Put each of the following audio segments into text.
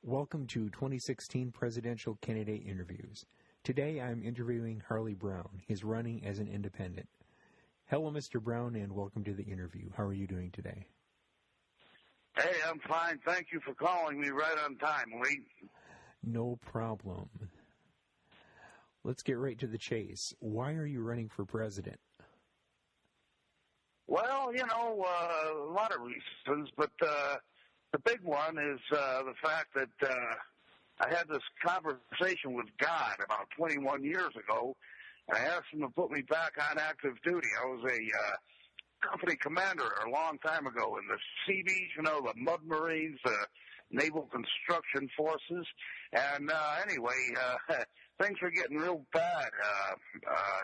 Welcome to 2016 Presidential Candidate Interviews. Today I'm interviewing Harley Brown. He's running as an independent. Hello, Mr. Brown, and welcome to the interview. How are you doing today? Hey, I'm fine. Thank you for calling me right on time, Lee. No problem. Let's get right to the chase. Why are you running for president? Well, a lot of reasons, but the big one is the fact that I had this conversation with God about 21 years ago, and I asked him to put me back on active duty. I was a company commander a long time ago in the Seabees, the Mud Marines, the Naval Construction Forces, and anyway, things were getting real bad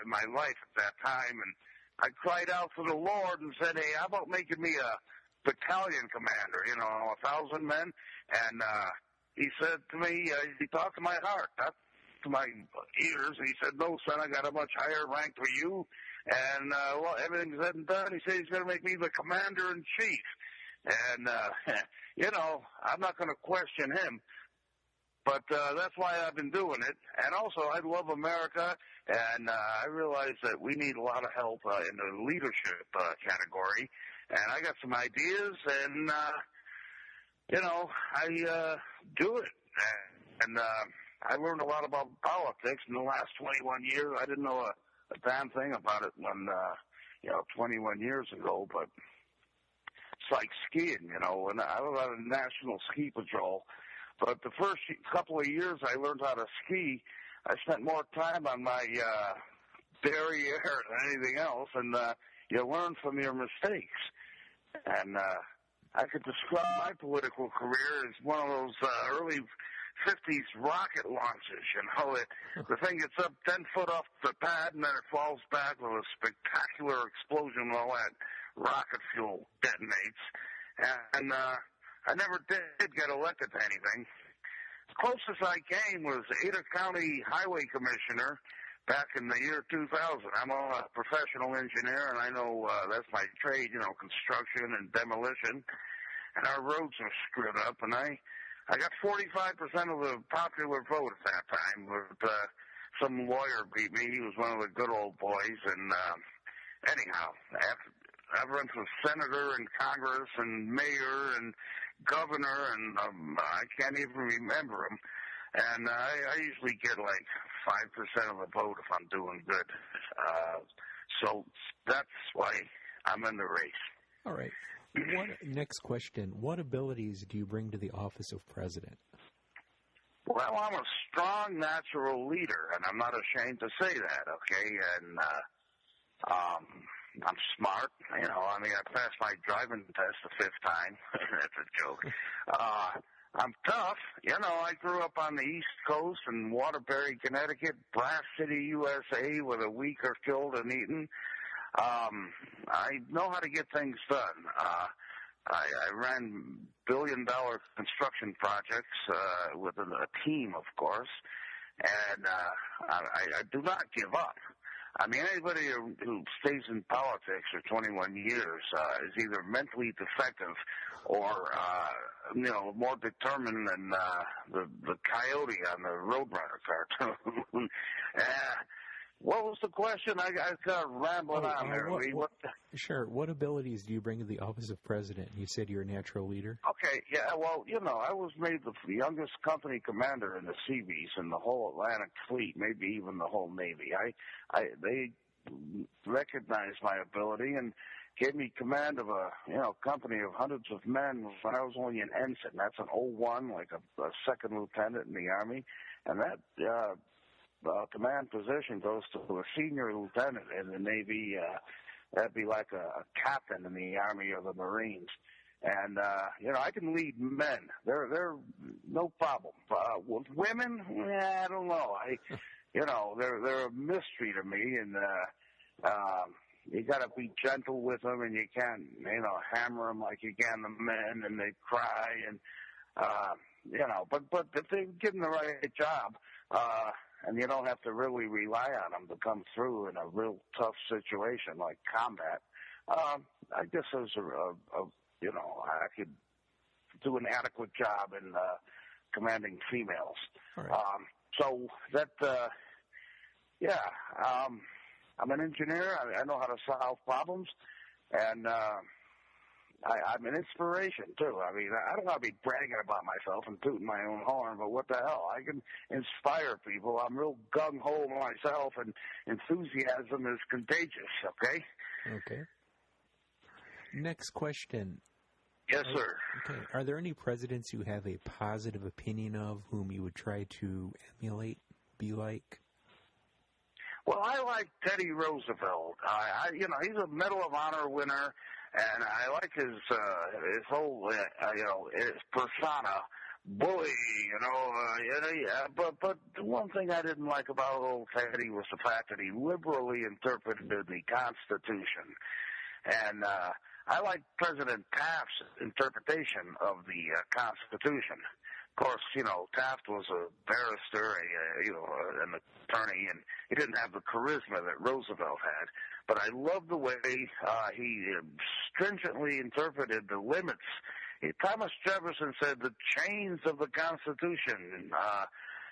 in my life at that time, and I cried out to the Lord and said, hey, how about making me a battalion commander, 1,000 men? And he said to me, he talked to my heart, not to my ears, and he said, no, son, I got a much higher rank for you. And, well, everything's said and done. He said he's going to make me the commander-in-chief. And, I'm not going to question him. But that's why I've been doing it. And also, I love America, and I realize that we need a lot of help in the leadership category. And I got some ideas, and, I do it. And I learned a lot about politics in the last 21 years. I didn't know a damn thing about it when, 21 years ago, but it's like skiing, when I was on a national ski patrol. But the first couple of years I learned how to ski, I spent more time on my derriere than anything else, and you learn from your mistakes. And I could describe my political career as one of those early 50s rocket launches, the thing gets up 10 foot off the pad, and then it falls back with a spectacular explosion while that rocket fuel detonates. And I never did get elected to anything. The closest I came was Ada County Highway Commissioner back in the year 2000. I'm a professional engineer, and I know that's my trade, construction and demolition. And our roads are screwed up, and I got 45% of the popular vote at that time. But some lawyer beat me. He was one of the good old boys. And anyhow, I've run for senator and Congress and mayor and governor, and I can't even remember them. And I usually get like 5% of the vote if I'm doing good. So that's why I'm in the race. All right. Next question. What abilities do you bring to the office of president? Well, I'm a strong natural leader, and I'm not ashamed to say that, okay? And I'm smart, I passed my driving test the 5th time. That's a joke. I'm tough. I grew up on the East Coast in Waterbury, Connecticut, Brass City, USA, with a week or killed and eaten. I know how to get things done. I ran billion-dollar construction projects with a team, of course, and I do not give up. Anybody who stays in politics for 21 years is either mentally defective or, more determined than the coyote on the Roadrunner cartoon. What was the question? I got rambling on there. Sure. What abilities do you bring to the office of president? You said you're a natural leader. Okay. Yeah. Well, I was made the youngest company commander in the Seabees in the whole Atlantic Fleet, maybe even the whole Navy. They recognized my ability and gave me command of a company of hundreds of men when I was only an ensign. That's an 01, like a second lieutenant in the Army, and that command position goes to a senior lieutenant in the Navy. That'd be like a captain in the Army or the Marines. And, I can lead men. They're no problem. With women, I don't know. They're a mystery to me. And, you gotta be gentle with them, and you can't, hammer them like you can the men, and they cry. And, but if they give them the right job, and you don't have to really rely on them to come through in a real tough situation like combat, I guess there's I could do an adequate job in commanding females. All right. So that, I'm an engineer. I know how to solve problems, and I'm an inspiration, too. I mean, I don't want to be bragging about myself and tooting my own horn, but what the hell? I can inspire people. I'm real gung-ho myself, and enthusiasm is contagious, okay? Okay. Next question. Yes, sir. Okay. Are there any presidents you have a positive opinion of whom you would try to emulate, be like? Well, I like Teddy Roosevelt. He's a Medal of Honor winner, and I like his whole, his persona, bully, But the one thing I didn't like about old Teddy was the fact that he liberally interpreted the Constitution. And I like President Taft's interpretation of the Constitution. Of course, Taft was a barrister, an attorney, and he didn't have the charisma that Roosevelt had. But I love the way he stringently interpreted the limits. Thomas Jefferson said the chains of the Constitution,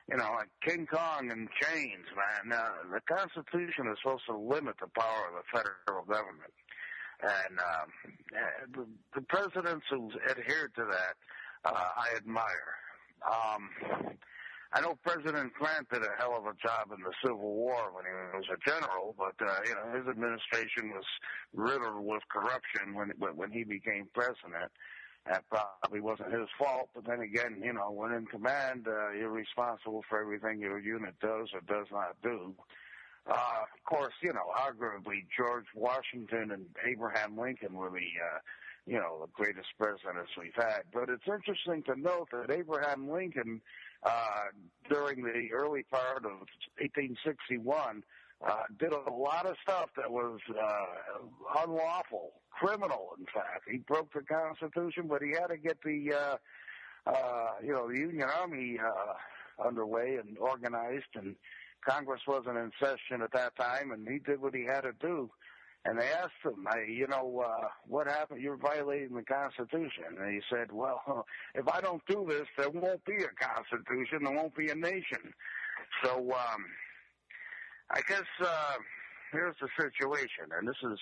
like King Kong and chains, man. The Constitution is supposed to limit the power of the federal government. And the presidents who adhered to that, I admire. I know President Grant did a hell of a job in the Civil War when he was a general, but his administration was riddled with corruption when he became president. That probably wasn't his fault, but then again, when in command, you're responsible for everything your unit does or does not do. Of course, arguably George Washington and Abraham Lincoln were the greatest presidents we've had. But it's interesting to note that Abraham Lincoln, during the early part of 1861, did a lot of stuff that was unlawful, criminal, in fact. He broke the Constitution, but he had to get the Union Army underway and organized, and Congress wasn't in session at that time, and he did what he had to do. And they asked him, what happened? You're violating the Constitution. And he said, well, if I don't do this, there won't be a Constitution. There won't be a nation. So I guess here's the situation. And this is,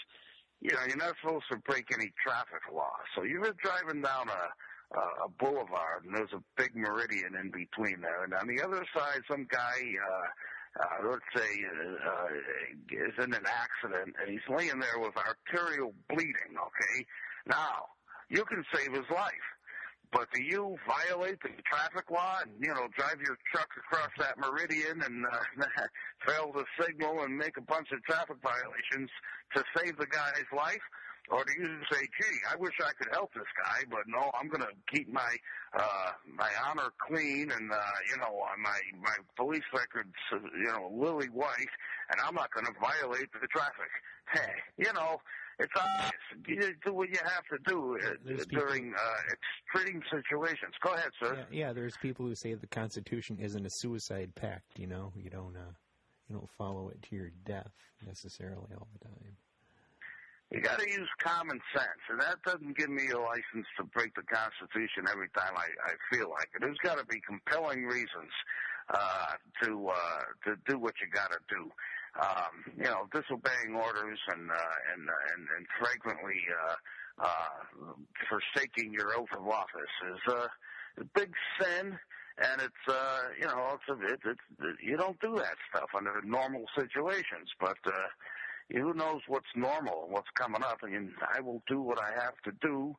you're not supposed to break any traffic laws. So you're driving down a boulevard, and there's a big meridian in between there. And on the other side, some guy let's say, is in an accident, and he's laying there with arterial bleeding, okay? Now, you can save his life, but do you violate the traffic law and, drive your truck across that meridian and fail to signal and make a bunch of traffic violations to save the guy's life? Or do you say, gee, I wish I could help this guy, but no, I'm going to keep my honor clean and, my police record's, lily white, and I'm not going to violate the traffic. Hey, it's obvious. You do what you have to do during extreme situations. Go ahead, sir. Yeah, there's people who say the Constitution isn't a suicide pact, you don't follow it to your death necessarily all the time. You got to use common sense, and that doesn't give me a license to break the Constitution every time I feel like it. There's got to be compelling reasons to do what you got to do. Disobeying orders and frequently forsaking your oath of office is a big sin, and you don't do that stuff under normal situations, but. Who knows what's normal and what's coming up, and I will do what I have to do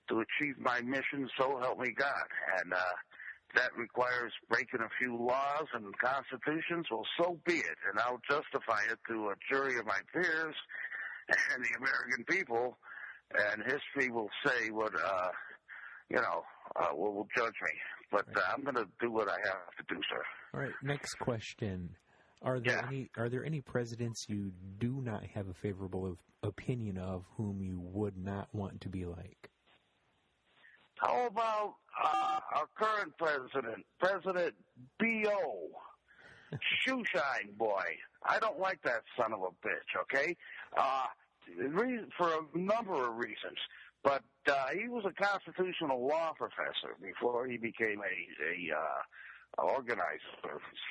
to achieve my mission, so help me God. And that requires breaking a few laws and constitutions, well, so be it, and I'll justify it to a jury of my peers and the American people, and history will say what, will judge me. But I'm going to do what I have to do, sir. All right, next question. Are there any presidents you do not have a favorable opinion of whom you would not want to be like? How about our current president, President B.O., Shoeshine Boy? I don't like that son of a bitch, okay? For a number of reasons. But he was a constitutional law professor before he became a organizer,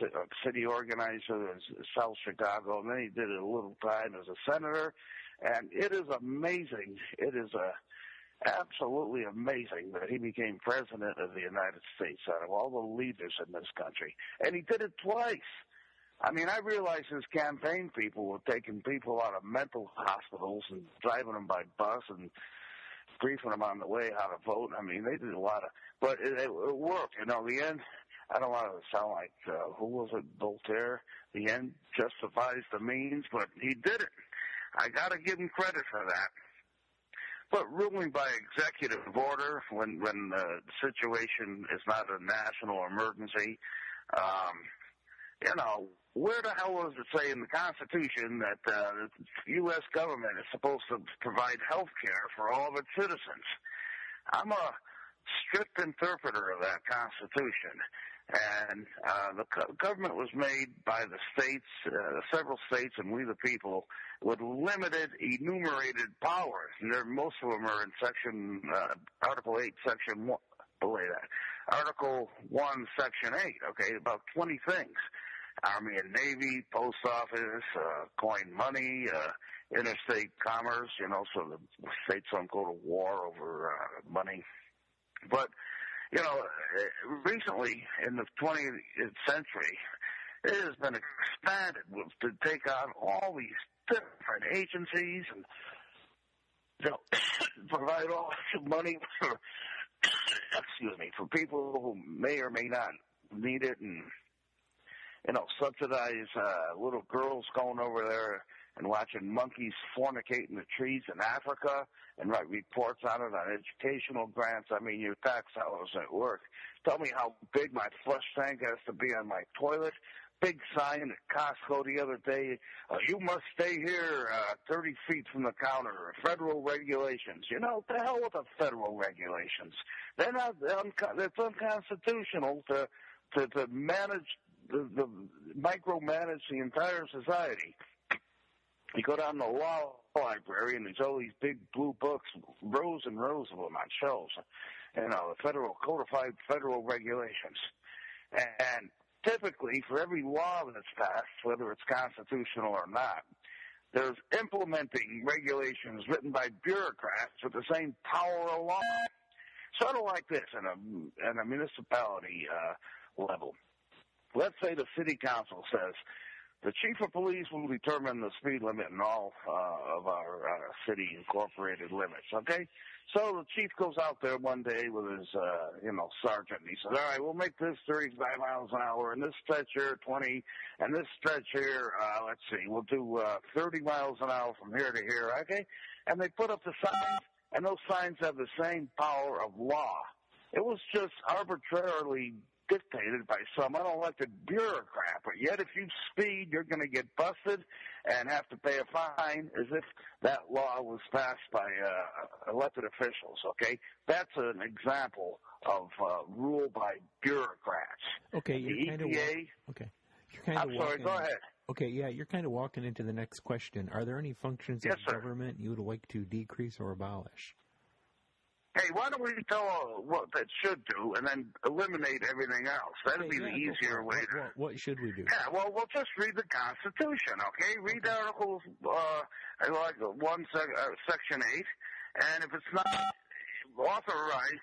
a city organizer in South Chicago, and then he did a little time as a senator. And it is amazing. It is absolutely amazing that he became president of the United States out of all the leaders in this country. And he did it twice. I mean, I realize his campaign people were taking people out of mental hospitals and driving them by bus and briefing them on the way how to vote. I mean, they did a lot of, but it worked. You know, the end, I don't want to sound like, who was it, Voltaire? The end justifies the means, but he did it. I got to give him credit for that. But ruling by executive order when the situation is not a national emergency, you know, where the hell does it say in the Constitution that the U.S. government is supposed to provide health care for all of its citizens? I'm a strict interpreter of that Constitution. And the government was made by the states, several states, and we the people, with limited enumerated powers. And most of them are in Section Article 8, Section 1. Belay that. Article 1, Section 8. Okay, about 20 things. Army and Navy, post office, coin money, interstate commerce. You know, so the states don't go to war over money. But you know, recently in the 20th century, it has been expanded to take on all these different agencies and, you know, provide all this money for, for people who may or may not need it, and, you know, subsidize little girls going over there and watching monkeys fornicate in the trees in Africa and write reports on it on educational grants. I mean, your tax dollars at work. Tell me how big my flush tank has to be on my toilet. Big sign at Costco the other day, you must stay here 30 feet from the counter. Federal regulations. You know, the hell with the federal regulations. They're not, it's unconstitutional to manage, the micromanage the entire society. You go down to the law library, and there's all these big blue books, rows and rows of them on shelves, you know, the codified federal regulations. And typically, for every law that's passed, whether it's constitutional or not, there's implementing regulations written by bureaucrats with the same power of law. Sort of like this in a municipality level. Let's say the city council says, the chief of police will determine the speed limit in all of our city incorporated limits, okay? So the chief goes out there one day with his, sergeant, and he says, all right, we'll make this 35 miles an hour, and this stretch here 20, and this stretch here, we'll do 30 miles an hour from here to here, okay? And they put up the signs, and those signs have the same power of law. It was just arbitrarily dictated by some unelected bureaucrat, but yet if you speed, you're going to get busted and have to pay a fine as if that law was passed by elected officials, okay? That's an example of rule by bureaucrats. Okay, you're I'm sorry, go ahead. Okay, yeah, you're kind of walking into the next question. Are there any functions of government you would like to decrease or abolish? Hey, why don't we tell what that should do and then eliminate everything else? That'd be the easier way to... What should we do? Yeah, well, we'll just read the Constitution, okay? Read Article Section 8, and if it's not authorized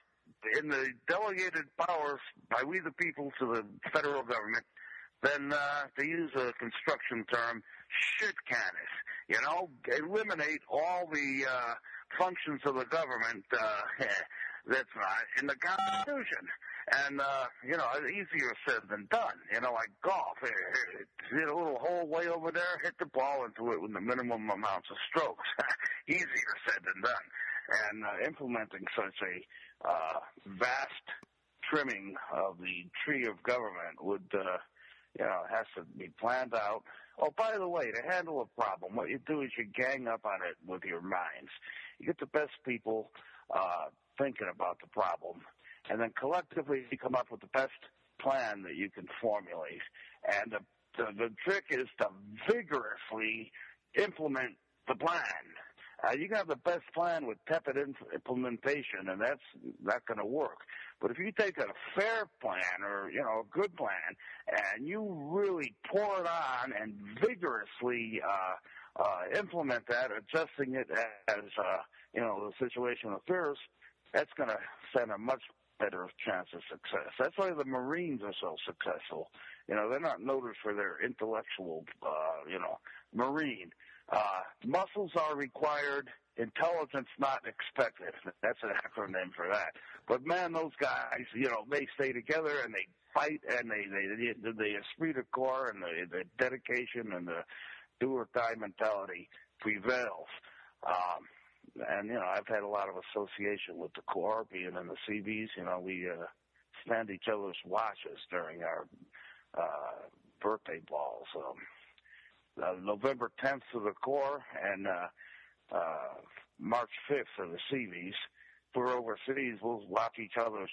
in the delegated powers by we the people to the federal government, then to use a construction term, shit can it. You know, eliminate all the functions of the government that's not in the Constitution. And, easier said than done. You know, like golf. Hit a little hole way over there, hit the ball into it with the minimum amounts of strokes. Easier said than done. And implementing such a vast trimming of the tree of government would, has to be planned out. Oh, by the way, to handle a problem, what you do is you gang up on it with your minds. You get the best people thinking about the problem, and then collectively you come up with the best plan that you can formulate. And the trick is to vigorously implement the plan. You can have the best plan with tepid implementation, and that's not going to work. But if you take a fair plan or, a good plan, and you really pour it on and vigorously implement that, adjusting it as, the situation appears, that's going to stand a much better chance of success. That's why the Marines are so successful. They're not noted for their intellectual, Marine. Muscles are required, intelligence not expected. That's an acronym for that. But man, those guys, they stay together and they fight, and the esprit de corps and the dedication and the do or die mentality prevails. And I've had a lot of association with the Corps, being in the Seabees. We stand each other's watches during our birthday balls. November 10th for the Corps and March 5th for the Seabees. If we're overseas, we'll watch each other's,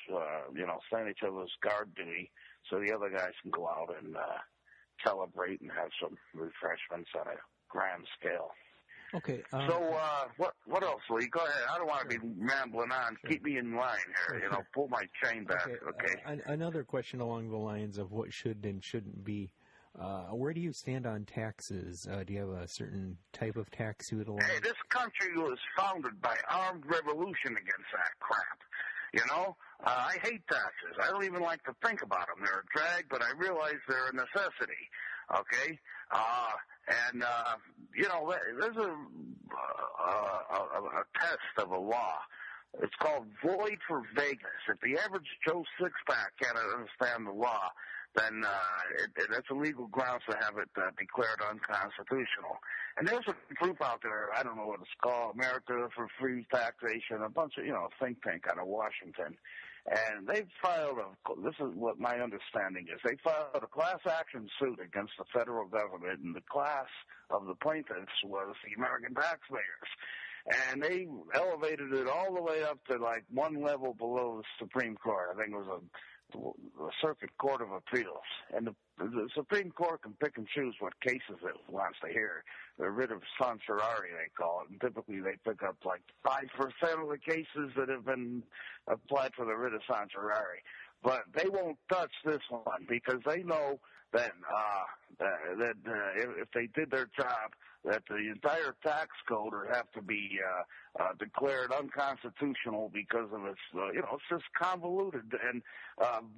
stand each other's guard duty so the other guys can go out and celebrate and have some refreshments on a grand scale. Okay. So what else, Lee? Go ahead. I don't want to be rambling on. Sure. Keep me in line here. Sure. Pull my chain back. Okay. Another question along the lines of what should and shouldn't be. Where do you stand on taxes? Do you have a certain type of tax you would allow? Hey, this country was founded by armed revolution against that crap. I hate taxes. I don't even like to think about them. They're a drag, but I realize they're a necessity. Okay? There's a test of a law. It's called void for vagueness. If the average Joe Sixpack can't understand the law, then that's a legal grounds to have it declared unconstitutional. And there's a group out there, I don't know what it's called, America for Free Taxation, a bunch of, think tank out of Washington. And they filed this is what my understanding is, they filed a class action suit against the federal government, and the class of the plaintiffs was the American taxpayers. And they elevated it all the way up to like one level below the Supreme Court. I think it was a Circuit Court of Appeals. And the Supreme Court can pick and choose what cases it wants to hear. The writ of certiorari, they call it. And typically they pick up like 5% of the cases that have been applied for the writ of certiorari. But they won't touch this one because they know that if they did their job, that the entire tax code would have to be declared unconstitutional because of its, it's just convoluted and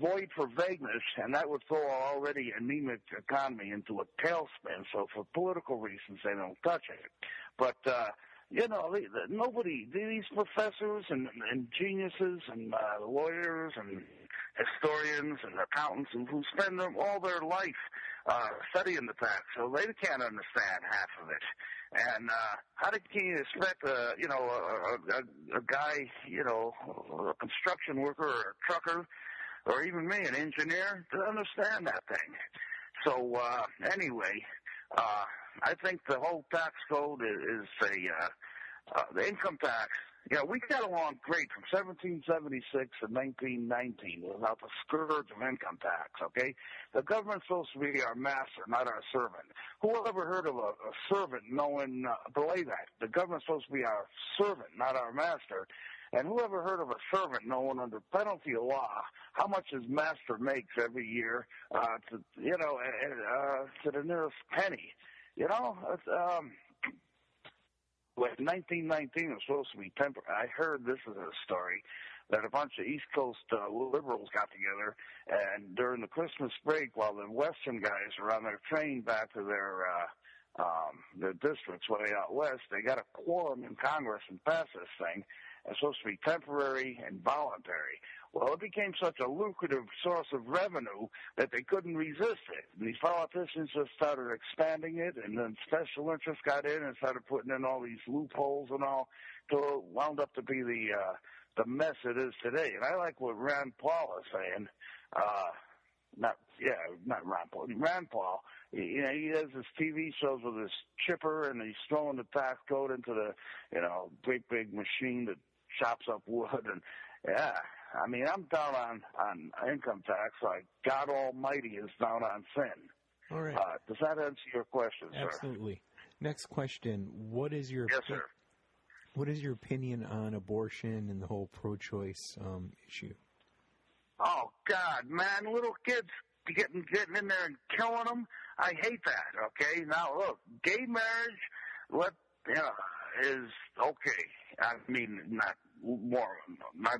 void for vagueness, and that would throw our already anemic economy into a tailspin. So for political reasons, they don't touch it. But nobody, these professors and geniuses and lawyers and historians and accountants who spend all their life studying the tax, so they can't understand half of it. And how can you expect a guy, a construction worker or a trucker, or even me, an engineer, to understand that thing? So anyway, I think the whole tax code is the income tax. We got along great from 1776 to 1919 without the scourge of income tax, okay? The government's supposed to be our master, not our servant. Who ever heard of a servant knowing, belay that? The government's supposed to be our servant, not our master. And who ever heard of a servant knowing under penalty of law how much his master makes every year to the nearest penny? In 1919, it was supposed to be temporary. I heard, this is a story, that a bunch of East Coast liberals got together, and during the Christmas break, while the Western guys were on their train back to their districts way out west, they got a quorum in Congress and passed this thing. It's supposed to be temporary and voluntary. Well, it became such a lucrative source of revenue that they couldn't resist it. And these politicians just started expanding it, and then special interests got in and started putting in all these loopholes and all, till it wound up to be the mess it is today. And I like what Rand Paul is saying. Not Ron Paul. Rand Paul. He has his TV shows with his chipper, and he's throwing the tax code into the, great big machine that chops up wood. And I'm down on income tax like God Almighty is down on sin. All right. Does that answer your question, sir? Absolutely. Next question. What is your Yes, sir. What is your opinion on abortion and the whole pro-choice issue? Oh, God, man, little kids getting in there and killing them. I hate that, okay? Now, look, gay marriage, is okay. I mean, not more, my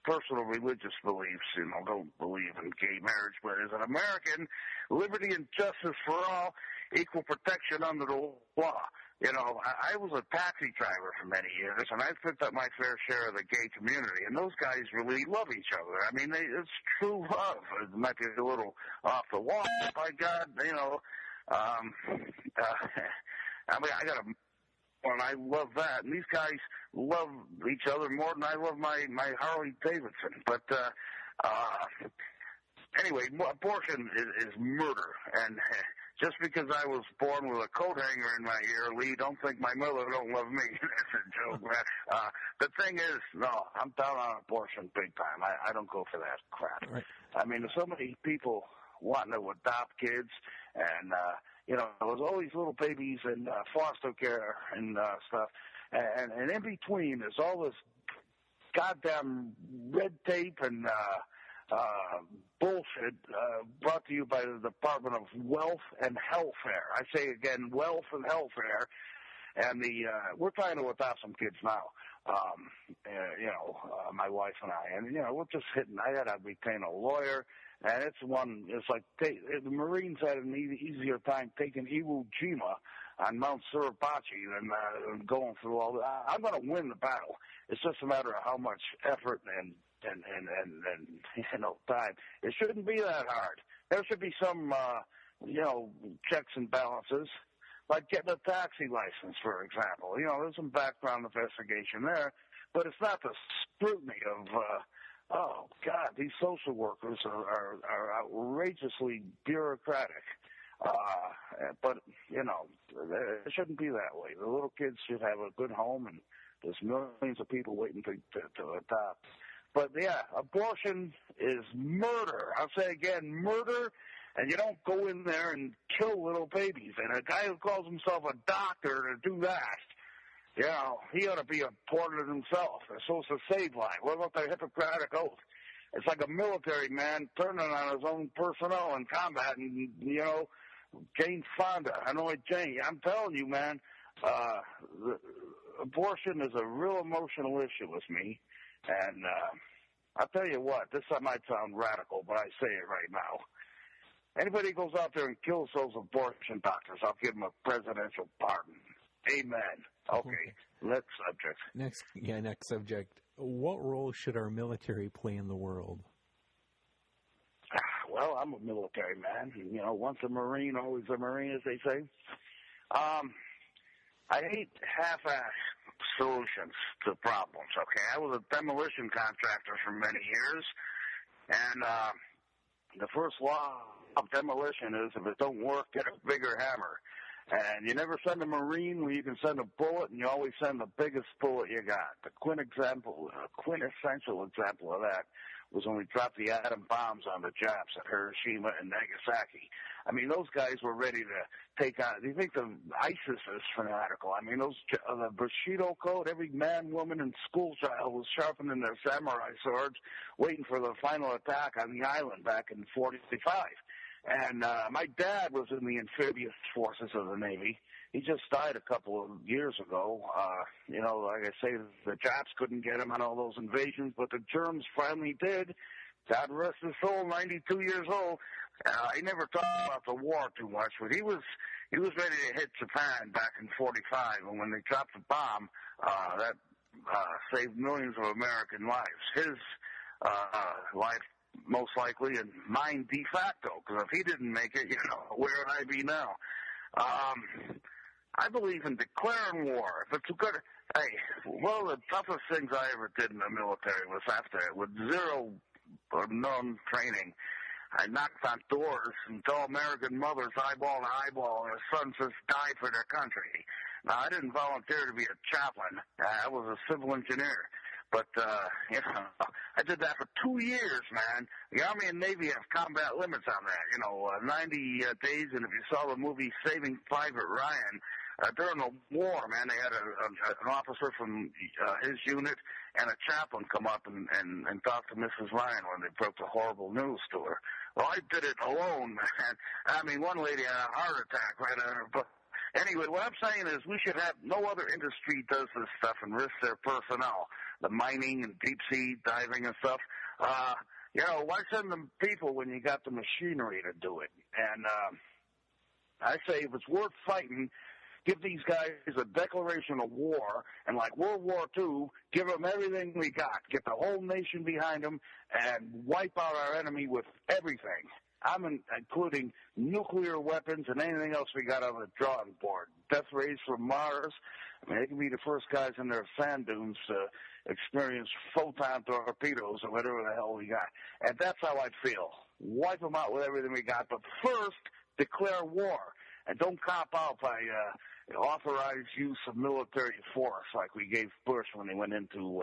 personal religious beliefs, don't believe in gay marriage, but as an American, liberty and justice for all, equal protection under the law. I was a taxi driver for many years, and I picked up my fair share of the gay community, and those guys really love each other. I mean, it's true love. It might be a little off the wall, by God, I got a... And I love that. And these guys love each other more than I love my Harley Davidson. But anyway, abortion is murder. And just because I was born with a coat hanger in my ear, Lee, don't think my mother don't love me. That's a joke, man. The thing is, no, I'm down on abortion big time. I don't go for that crap. Right. I mean, there's so many people wanting to adopt kids, and there's always little babies in foster care and stuff. And in between, there's all this goddamn red tape and bullshit brought to you by the Department of Wealth and Welfare. I say again, wealth and welfare. And we're trying to adopt some kids now, my wife and I. And, we're just hitting. I got to retain a lawyer. And it's like the Marines had an easier time taking Iwo Jima on Mount Suribachi than going through all that. I'm going to win the battle. It's just a matter of how much effort and time. It shouldn't be that hard. There should be some, checks and balances, like getting a taxi license, for example. There's some background investigation there, but it's not the scrutiny of, oh, God, these social workers are outrageously bureaucratic. But, it shouldn't be that way. The little kids should have a good home, and there's millions of people waiting to adopt. But, yeah, abortion is murder. I'll say again, murder, and you don't go in there and kill little babies. And a guy who calls himself a doctor to do that, he ought to be applauded himself. They're supposed to save life. What about the Hippocratic Oath? It's like a military man turning on his own personnel in combat and, Jane Fonda, Hanoi Jane. I'm telling you, man, abortion is a real emotional issue with me. And I'll tell you what, this might sound radical, but I say it right now. Anybody who goes out there and kills those abortion doctors, I'll give them a presidential pardon. Amen. Okay, next subject. Next subject. What role should our military play in the world? Well, I'm a military man. Once a Marine, always a Marine, as they say. I hate half-assed solutions to problems, okay? I was a demolition contractor for many years, and the first law of demolition is if it don't work, get a bigger hammer. And you never send a Marine where you can send a bullet, and you always send the biggest bullet you got. The quintessential example of that was when we dropped the atom bombs on the Japs at Hiroshima and Nagasaki. I mean, those guys were ready to take on. Do you think the ISIS is fanatical? I mean, the Bushido Code, every man, woman, and school child was sharpening their samurai swords, waiting for the final attack on the island back in 1945. And my dad was in the amphibious forces of the Navy. He just died a couple of years ago. Like I say, the Japs couldn't get him on all those invasions, but the Germs finally did. God rest his soul, 92 years old. He never talked about the war too much, but he was ready to hit Japan back in 1945, and when they dropped the bomb, that saved millions of American lives. His life most likely, and mine de facto, because if he didn't make it, where would I be now? I believe in declaring war. If it's good, one of the toughest things I ever did in the military was after, with zero or none training, I knocked on doors and told American mothers eyeball to eyeball their sons just died for their country. Now, I didn't volunteer to be a chaplain. I was a civil engineer. But, I did that for 2 years, man. The Army and Navy have combat limits on that, 90 days. And if you saw the movie Saving Private Ryan, during the war, man, they had an officer from his unit and a chaplain come up and talk to Mrs. Ryan when they broke the horrible news to her. Well, I did it alone, man. I mean, one lady had a heart attack right on her butt. Anyway, what I'm saying is we should have no other industry does this stuff and risk their personnel, the mining and deep sea diving and stuff. Why send them people when you got the machinery to do it? And I say if it's worth fighting, give these guys a declaration of war, and like World War II, give them everything we got. Get the whole nation behind them and wipe out our enemy with everything. I'm including nuclear weapons and anything else we got on the drawing board. Death rays from Mars. I mean, they can be the first guys in their sand dunes to experience photon torpedoes or whatever the hell we got. And that's how I feel. Wipe them out with everything we got. But first, declare war. And don't cop out by authorized use of military force like we gave Bush when he went into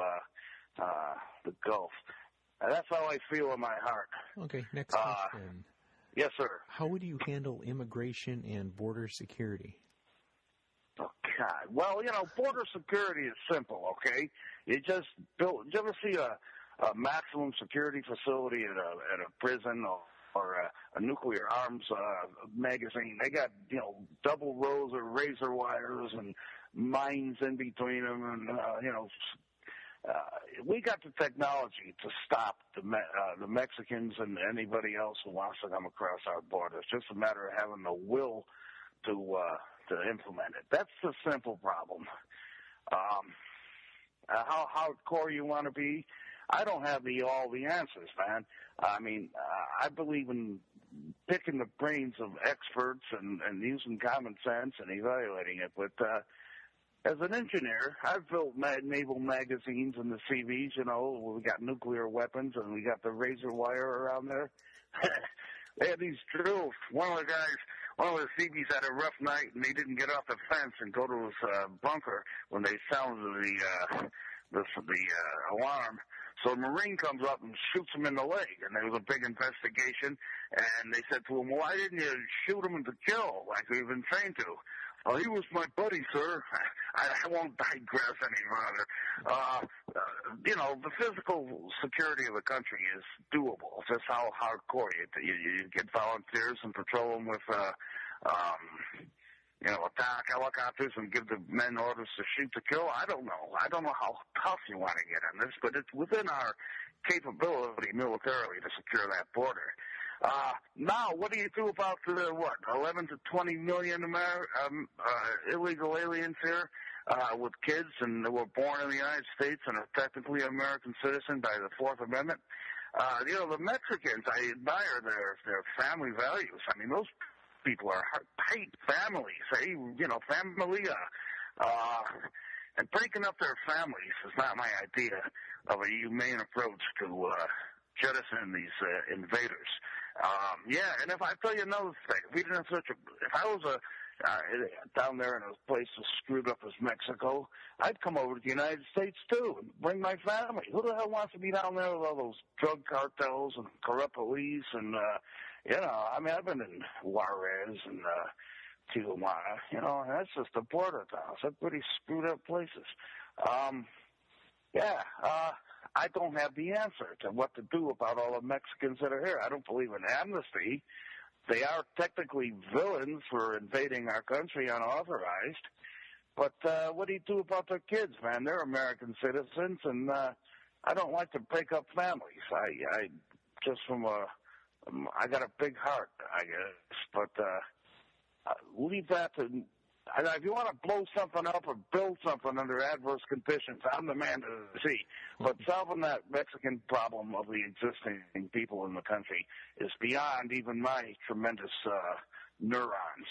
the Gulf. That's how I feel in my heart. Okay, next question. Yes, sir. How would you handle immigration and border security? Oh, God. Well, border security is simple, okay? You just build. Did you ever see a maximum security facility at a prison or a nuclear arms magazine? They got, double rows of razor wires and mines in between them and, we got the technology to stop the Mexicans and anybody else who wants to come across our border. It's just a matter of having the will to implement it. That's the simple problem. How hardcore you want to be, I don't have all the answers, man. I mean, I believe in picking the brains of experts and using common sense and evaluating it, but as an engineer, I've built naval magazines and the CVs, we got nuclear weapons and we got the razor wire around there. They had these drills. One of the CVs had a rough night and he didn't get off the fence and go to his bunker when they sounded the alarm. So a Marine comes up and shoots him in the leg, and there was a big investigation, and they said to him, why didn't you shoot him to kill like we've been trained to? Oh, he was my buddy, sir. I won't digress any further. The physical security of the country is doable. It's just how hardcore you get volunteers and patrol them with, attack helicopters and give the men orders to shoot to kill. I don't know. I don't know how tough you want to get on this, but it's within our capability militarily to secure that border. Now, what do you do about the 11 to 20 million illegal aliens here with kids, and they were born in the United States and are technically American citizen by the Fourth Amendment? The Mexicans, I admire their family values. I mean, those people are tight families. Familia. And breaking up their families is not my idea of a humane approach to jettison these invaders. And if I tell you another thing, if I was down there in a place as screwed up as Mexico, I'd come over to the United States too and bring my family. Who the hell wants to be down there with all those drug cartels and corrupt police and I've been in Juarez and Tijuana. That's just a border towns. They're pretty screwed up places. I don't have the answer to what to do about all the Mexicans that are here. I don't believe in amnesty. They are technically villains for invading our country unauthorized. But what do you do about their kids, man? They're American citizens, and I don't like to break up families. I got a big heart, I guess. But leave that to... If you want to blow something up or build something under adverse conditions, I'm the man to see. But solving that Mexican problem of the existing people in the country is beyond even my tremendous neurons.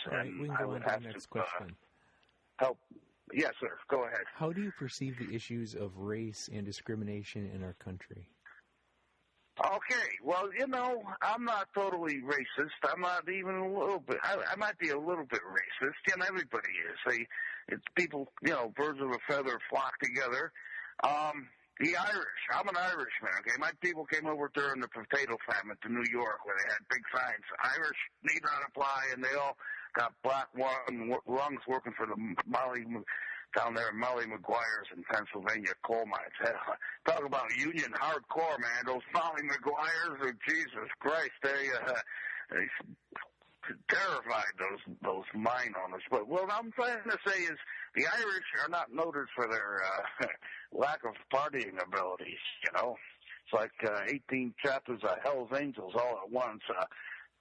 All right, we can go on to the next question. Help. Yes, sir. Go ahead. How do you perceive the issues of race and discrimination in our country? Okay, well, I'm not totally racist. I'm not even a little bit. I might be a little bit racist, and everybody is. It's people, birds of a feather flock together. The Irish, I'm an Irishman, okay? My people came over during the potato famine to New York where they had big signs. Irish need not apply, and they all got black lungs working for the Molly down there in Molly McGuire's in Pennsylvania coal mines. Talk about union hardcore, man. Those Molly McGuire's, oh, Jesus Christ, they terrified those mine owners. But what I'm trying to say is the Irish are not noted for their lack of partying abilities, you know. It's like 18 chapters of Hell's Angels all at once.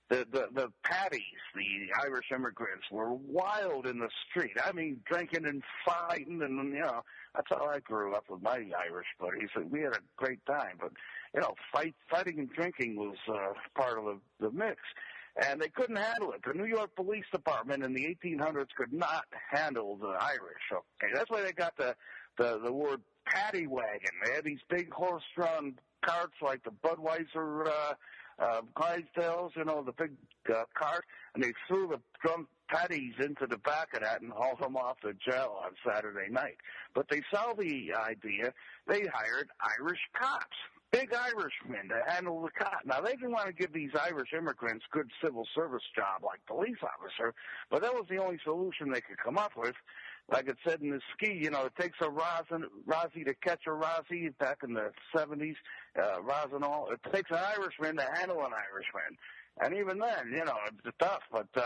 The Paddies, the Irish immigrants, were wild in the street. I mean, drinking and fighting, and, you know, that's how I grew up with my Irish buddies. We had a great time, but, you know, fighting and drinking was part of the mix. And they couldn't handle it. The New York Police Department in the 1800s could not handle the Irish. Okay, that's why they got the word paddy wagon. They had these big horse-drawn carts like the Budweiser Clydesdales, you know, the big cart, and they threw the drunk paddies into the back of that and hauled them off to jail on Saturday night. But they saw the idea. They hired Irish cops. Big Irishmen to handle the cop. Now, they didn't want to give these Irish immigrants good civil service job like police officer, but that was the only solution they could come up with. Like it said in the ski, you know, it takes a Rozzy to catch a Rozzy back in the 70s, Rosinol. It takes an Irishman to handle an Irishman. And even then, you know, it's tough. But